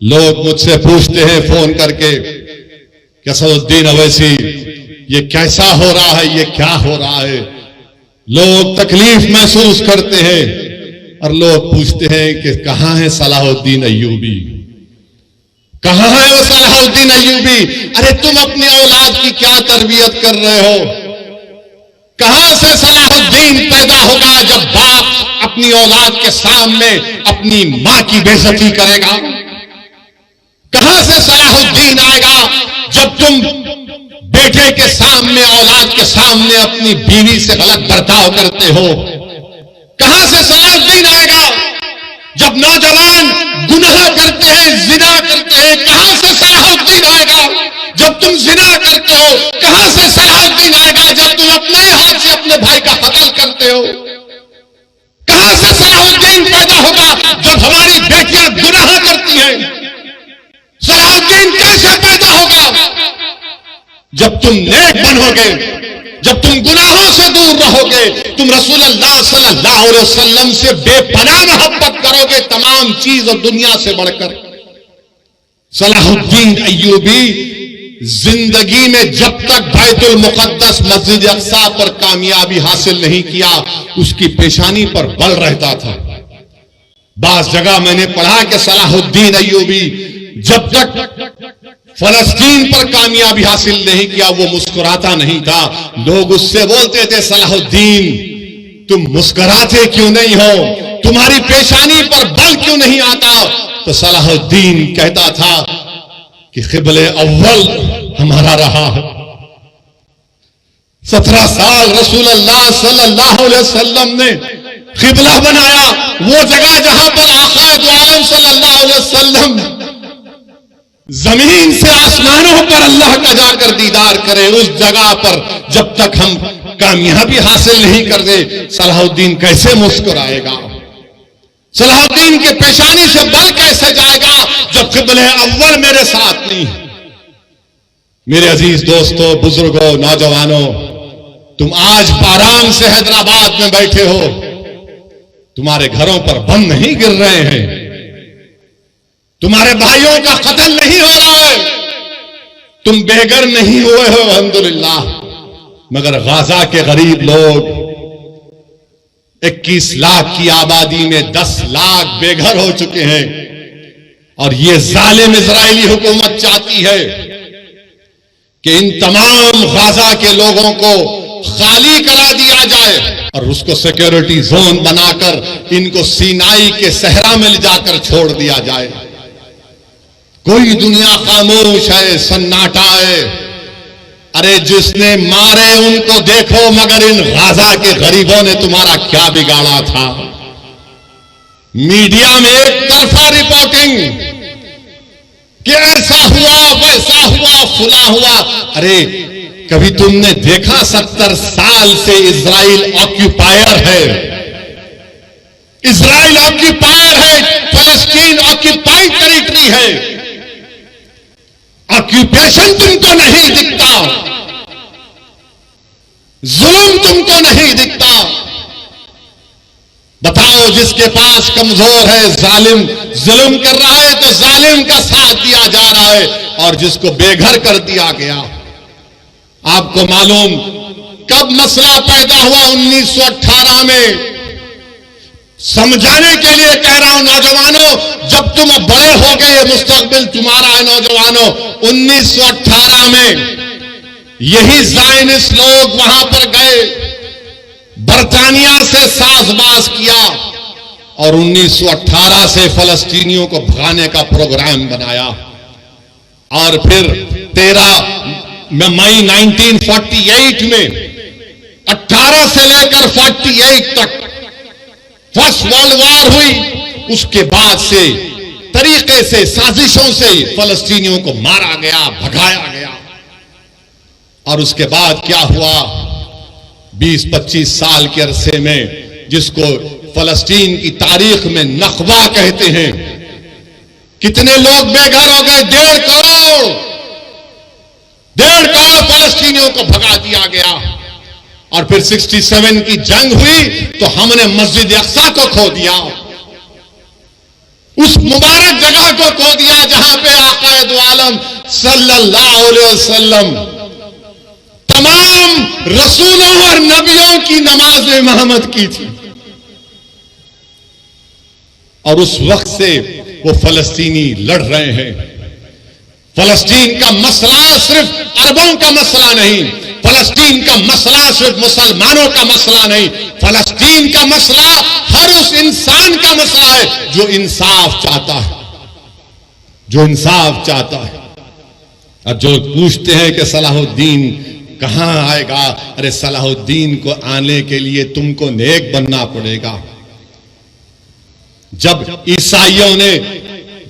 लोग मुझसे पूछते हैं फोन करके कि असदुद्दीन अवैसी ये कैसा हो रहा है, ये क्या हो रहा है। लोग तकलीफ महसूस करते हैं और लोग पूछते हैं कि कहां है सलाहुद्दीन अय्यूबी, कहां है वो सलाहुद्दीन अय्यूबी। अरे तुम अपनी औलाद की क्या तरबियत कर रहे हो? कहां से सलाहुद्दीन पैदा होगा जब बाप अपनी औलाद के सामने अपनी मां की बेइज्जती करेगा? कहां से सलाहुद्दीन आएगा जब तुम बेटे के सामने, औलाद के सामने अपनी बीवी से गलत बर्ताव करते हो? कहां से सलाहुद्दीन आएगा जब नौजवान गुनाह करते हैं, जिना करते हैं? कहां से सलाहुद्दीन आएगा जब तुम जिना करते हो? कहां से सलाहुद्दीन आएगा जब तुम अपने हाथ से अपने भाई का कत्ल करते हो? कहां से सलाहुद्दीन पैदा होगा जब हमारी बेटियां गुनाह करती हैं? सलाहुद्दीन कैसे पैदा होगा? जब तुम नेक बनोगे, जब तुम गुनाहों से दूर रहोगे, तुम रसूलुल्लाह सल्लल्लाहु अलैहि वसल्लम से बेपनाह मोहब्बत करोगे तमाम चीज और दुनिया से बढ़कर। सलाहुद्दीन अय्यूबी जिंदगी में जब तक बैतुल मुक़द्दस मस्जिद अक़सा पर कामयाबी हासिल नहीं किया, उसकी पेशानी पर बल रहता था। बास जगह मैंने पढ़ा कि सलाहुद्दीन अय्यूबी जब तक फलस्तीन पर कामयाबी हासिल नहीं किया वो मुस्कुराता नहीं था। लोग उससे बोलते थे, सलाहुद्दीन तुम मुस्कुराते क्यों नहीं हो, तुम्हारी पेशानी पर बल क्यों नहीं आता? तो सलाहुद्दीन कहता था कि क़िबले अव्वल हमारा रहा है। 17 साल रसूलुल्लाह सल्लल्लाहु अलैहि वसल्लम ने क़िबला बनाया, वो जगह जहां पर आक़ा दो आलम सल्लल्लाहु अलैहि वसल्लम जमीन से आसमानों पर अल्लाह का जाकर दीदार करें, उस जगह पर जब तक हम कामयाबी हासिल नहीं करते, सलाहुद्दीन कैसे मुस्कुराएगा? सलाहुद्दीन के पेशानी से बल कैसे जाएगा जब क़िबले अव्वल मेरे साथ नहीं? मेरे अजीज दोस्तों, बुजुर्गों, नौजवानों, तुम आज आराम से हैदराबाद में बैठे हो, तुम्हारे घरों पर बम नहीं गिर रहे हैं, तुम्हारे भाइयों का कत्ल नहीं हो रहा है, तुम बेघर नहीं हुए हो अल्हम्दुलिल्लाह। मगर गाजा के गरीब लोग 21 लाख की आबादी में 10 लाख बेघर हो चुके हैं। और ये जालिम इजरायली हुकूमत चाहती है कि इन तमाम गाजा के लोगों को खाली करा दिया जाए और उसको सिक्योरिटी जोन बनाकर इनको सीनाई के सहरा में ले जाकर छोड़ दिया जाए। कोई दुनिया खामोश है, सन्नाटा है। अरे जिसने मारे उनको देखो, मगर इन गाजा के गरीबों ने तुम्हारा क्या बिगाड़ा था? मीडिया में एक तरफा रिपोर्टिंग कि ऐसा हुआ, वैसा हुआ, फुला हुआ। अरे कभी तुमने देखा 70 साल से इजराइल ऑक्यूपायर है, इजराइल ऑक्यूपायर है, फलस्तीन ऑक्यूपाइड टेरिटरी है। ऑक्यूपेशन तुमको नहीं दिखता, जुल्म तुमको नहीं दिखता। बताओ, जिसके पास कमजोर है, जालिम जुल्म कर रहा है तो जालिम का साथ दिया जा रहा है, और जिसको बेघर कर दिया गया। आपको मालूम कब मसला पैदा हुआ? 1918 में। समझाने के लिए कह रहा हूं नौजवानों, जब तुम बड़े हो गए, मुस्तकबिल तुम्हारा है नौजवानों। 1918 में यही ज़ायनिस्ट लोग वहां पर गए, बरतानिया से साजबाज किया और 1918 से फलस्तीनियों को भगाने का प्रोग्राम बनाया। और फिर 13 मई 1948 में 18 से लेकर 48 तक फर्स्ट वर्ल्ड वॉर हुई। उसके बाद से तरीके से, साजिशों से फलस्तीनियों को मारा गया, भगाया गया। और उसके बाद क्या हुआ? 20-25 साल के अरसे में, जिसको फलस्तीन की तारीख में नखबा कहते हैं, कितने लोग बेघर हो गए? 1.5 करोड़ फलस्तीनियों को भगा दिया गया। और फिर 67 की जंग हुई तो हमने मस्जिद अक़सा को खो दिया। उस मुबारक जगह को खो दिया जहां पे आकाए दो आलम सल्लल्लाहु अलैहि वसल्लम तमाम रसूलों और नबियों की नमाज इमामत की थी। और उस वक्त से वो फलस्तीनी लड़ रहे हैं। फलस्तीन का मसला सिर्फ अरबों का मसला नहीं, फलस्तीन का मसला सिर्फ मुसलमानों का मसला नहीं, फलस्तीन का मसला हर उस इंसान का मसला है जो इंसाफ चाहता है, जो इंसाफ चाहता है। अब जो पूछते हैं कि सलाहुद्दीन कहां आएगा, अरे सलाहुद्दीन को आने के लिए तुमको नेक बनना पड़ेगा। जब ईसाइयों ने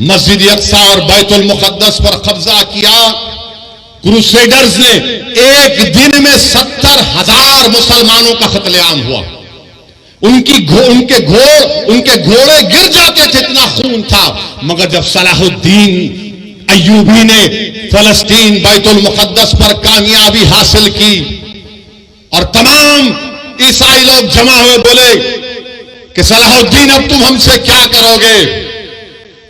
मस्जिद अक्सा और बैतुल मुकद्दस पर कब्जा किया, क्रूसेडर्स ने एक दिन में 70,000 मुसलमानों का कत्लेआम हुआ। उनके घोड़े गिर जाते थे, इतना खून था। मगर जब सलाहुद्दीन अय्यूबी ने फलस्तीन बैतुल मुकद्दस पर कामयाबी हासिल की और तमाम ईसाई लोग जमा हुए, बोले कि सलाहुद्दीन अब तुम हमसे क्या करोगे?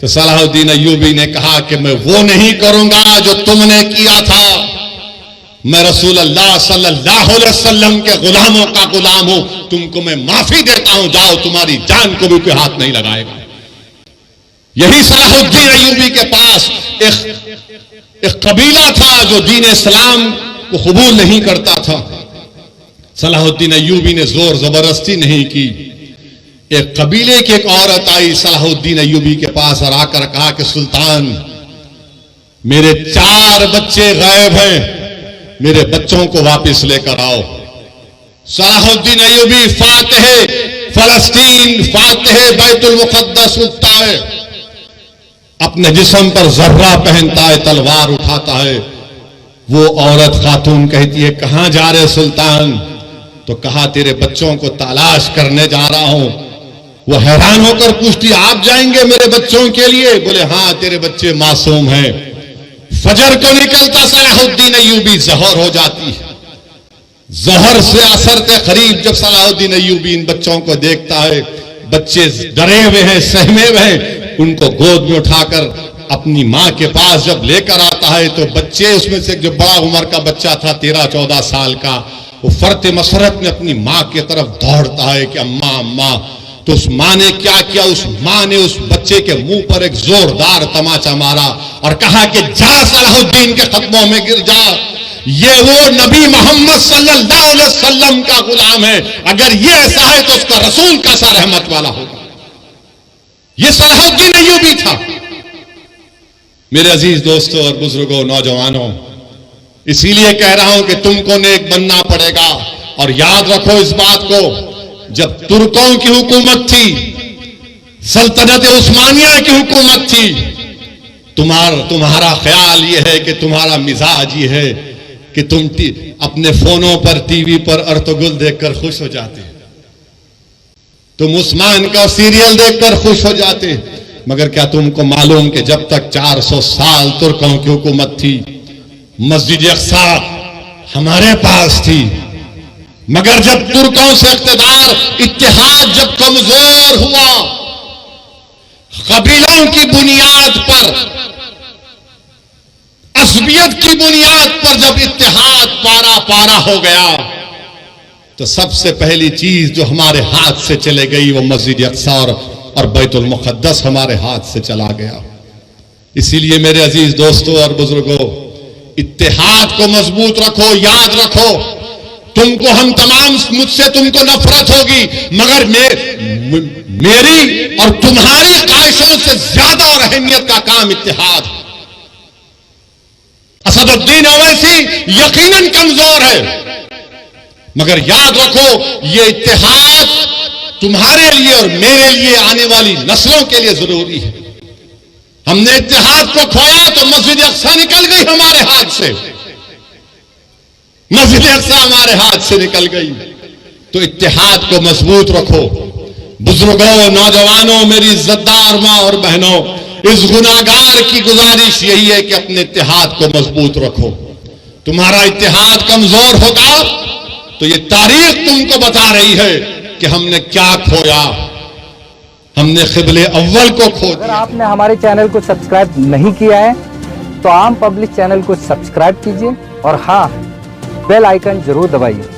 तो सलाहुद्दीन अय्यूबी ने कहा कि मैं वो नहीं करूंगा जो तुमने किया था। मैं रसूल अल्लाह सल्लल्लाहु अलैहि वसल्लम के गुलामों का गुलाम हूं, तुमको मैं माफी देता हूं, जाओ, तुम्हारी जान को भी कोई हाथ नहीं लगाएगा। यही सलाहुद्दीन अय्यूबी के पास एक कबीला था जो दीन इस्लाम को कबूल नहीं करता था। सलाहुद्दीन अय्यूबी ने जोर जबरदस्ती नहीं की। एक कबीले की एक औरत आई सलाहुद्दीन अय्यूबी के पास और आकर कहा कि सुल्तान, मेरे 4 बच्चे गायब हैं, मेरे बच्चों को वापस लेकर आओ। Salahuddin Ayyubi Fatih फलस्तीन, Fatih Betul मुकद्दस उठता है, अपने जिस्म पर जर्रा पहनता है, तलवार उठाता है। वो औरत खातून कहती है, कहां जा रहे सुल्तान? तो कहा, तेरे बच्चों को तलाश करने जा रहा हूं। वो हैरान होकर पूछती, आप जाएंगे मेरे बच्चों के लिए? बोले, हां, तेरे बच्चे मासूम हैं। फजर को निकलता सलाहुद्दीन अय्यूबी, जहर हो जाती है। जहर से असर के करीब जब सलाहुद्दीन अय्यूबी इन बच्चों को देखता है, बच्चे डरे हुए हैं, सहमे हुए हैं, उनको गोद में उठाकर अपनी मां के पास जब लेकर आता है तो बच्चे, उसमें से जो बड़ा उम्र का बच्चा था 13-14 साल का, वो फर्त मसरत में अपनी मां की तरफ दौड़ता है कि अम्मा अम्मा। तो उस मां ने क्या किया? उस मां ने उस बच्चे के मुंह पर एक जोरदार तमाचा मारा और कहा कि जा, सलाहुद्दीन के कदमों में गिर जा। ये वो नबी मोहम्मद सल्लल्लाहु अलैहि वसल्लम का गुलाम है, अगर ये ऐसा है तो उसका रसूल कैसा रहमत वाला होगा। ये सलाहुद्दीन अय्यूबी था। मेरे अजीज दोस्तों और बुजुर्गों, नौजवानों, इसीलिए कह रहा हूं कि तुमको नेक बनना पड़ेगा। और याद रखो इस बात को, जब तुर्कों की हुकूमत थी, सल्तनत उस्मानिया की हुकूमत थी, तुम्हारा ख्याल यह है कि तुम्हारा मिजाज ये है कि तुम अपने फोनों पर, टीवी पर अर्तुगरुल देखकर खुश हो जाते, तुम उस्मान का सीरियल देखकर खुश हो जाते। मगर क्या तुमको मालूम कि जब तक 400 साल तुर्कों की हुकूमत थी, मस्जिद अक्सा हमारे पास थी। मगर जब तुर्कों से इख्तिदार, इत्तेहाद जब कमजोर हुआ, कबीलों की बुनियाद पर, असबियत की बुनियाद पर जब इत्तेहाद पारा पारा हो गया, तो सबसे पहली चीज जो हमारे हाथ से चले गई वो मस्जिद अक्सा और बैतुल मुकद्दस हमारे हाथ से चला गया। इसीलिए मेरे अजीज दोस्तों और बुजुर्गों, इत्तेहाद को मजबूत रखो। याद रखो, तुमको हम तमाम, मुझसे तुमको नफरत होगी, मगर मेरी और तुम्हारी ख्वाहिशों से ज्यादा और अहमियत का काम इत्तेहाद। असदुद्दीन ओवैसी यकीनन कमजोर है, मगर याद रखो ये इत्तेहाद तुम्हारे लिए और मेरे लिए, आने वाली नस्लों के लिए जरूरी है। हमने इत्तेहाद को खोया तो मस्जिद अक्सा निकल गई हमारे हाथ से, मस्जिद अक्सा हमारे हाथ से निकल गई। तो इत्तेहाद को मजबूत रखो। बुजुर्गों, नौजवानों, मेरी इज्जतदार मां और बहनों, इस गुनाहगार की गुजारिश यही है कि अपने इत्तेहाद को मजबूत रखो। तुम्हारा इत्तेहाद कमजोर होगा तो ये तारीख तुमको बता रही है कि हमने क्या खोया। हमने क़िबले अव्वल को खो अगर दिया। आपने हमारे चैनल को सब्सक्राइब नहीं किया है तो आम पब्लिक चैनल को सब्सक्राइब कीजिए और हाँ, बेल आइकन जरूर दबाइए।